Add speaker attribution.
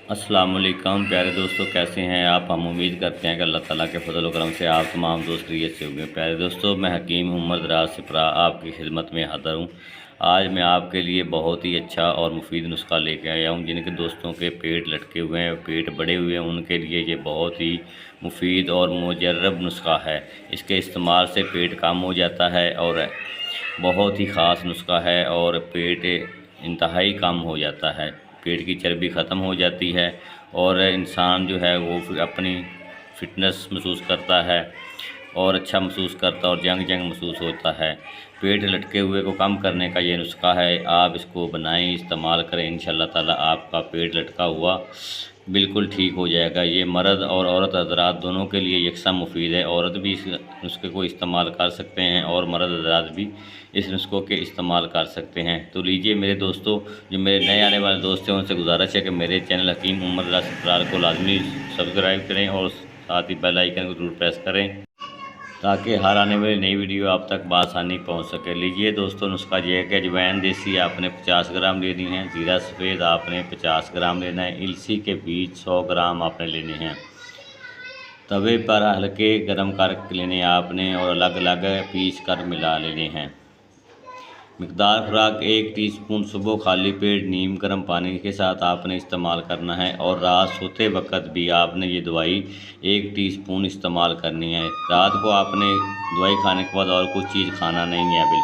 Speaker 1: अस्सलाम वालेकुम प्यारे दोस्तों, कैसे हैं आप। हम उम्मीद करते हैं कि अल्लाह ताला के फजल करम से आप तमाम दोस्त खैरियत से होंगे। प्यारे दोस्तों, मैं हकीम उमर दराज सिपरा आपकी खिदमत में हाज़िर हूँ। आज मैं आपके लिए बहुत ही अच्छा और मुफीद नुस्खा लेके आया हूँ। जिनके दोस्तों के पेट लटके हुए हैं, पेट बड़े हुए हैं, उनके लिए ये बहुत ही मुफीद और मुजर्रब नुस्खा है। इसके इस्तेमाल से पेट कम हो जाता है और बहुत ही ख़ास नुस्खा है और पेट इंतहाई कम हो जाता है। पेट की चर्बी ख़त्म हो जाती है और इंसान जो है वो अपनी फ़िटनेस महसूस करता है और अच्छा महसूस करता है और जंग जंग महसूस होता है। पेट लटके हुए को कम करने का ये नुस्खा है। आप इसको बनाएं, इस्तेमाल करें, इंशाल्लाह ताला आपका पेट लटका हुआ बिल्कुल ठीक हो जाएगा। ये मर्द और औरत हज़रात दोनों के लिए यकसा मुफीद है। औरत भी इस नुस्खे को इस्तेमाल कर सकते हैं और मर्द हज़रात भी इस नुस्खों के इस्तेमाल कर सकते हैं। तो लीजिए मेरे दोस्तों, जो मेरे नए आने वाले दोस्त हैं उनसे गुजारिश है कि मेरे चैनल हकीम उमर दराज सिपरा को लाजमी सब्सक्राइब करें और साथ ही बेल आइकन को जरूर प्रेस करें ताकि हर आने वाली नई वीडियो आप तक बआसानी पहुंच सके। लीजिए दोस्तों, नुस्खा ये है कि अजवाइन देसी आपने 50 ग्राम लेनी है, ज़ीरा सफ़ेद आपने 50 ग्राम लेना है, इलसी के बीज 100 ग्राम आपने लेने हैं। तवे पर हल्के गर्म कर लेने आपने और अलग अलग पीस कर मिला लेने हैं। मिकदार खुराक 1 टीस्पून सुबह खाली पेट नीम गर्म पानी के साथ आपने इस्तेमाल करना है और रात सोते वक्त भी आपने ये दवाई 1 टीस्पून इस्तेमाल करनी है। रात को आपने दवाई खाने के बाद और कुछ चीज़ खाना नहीं है बिल्कुल।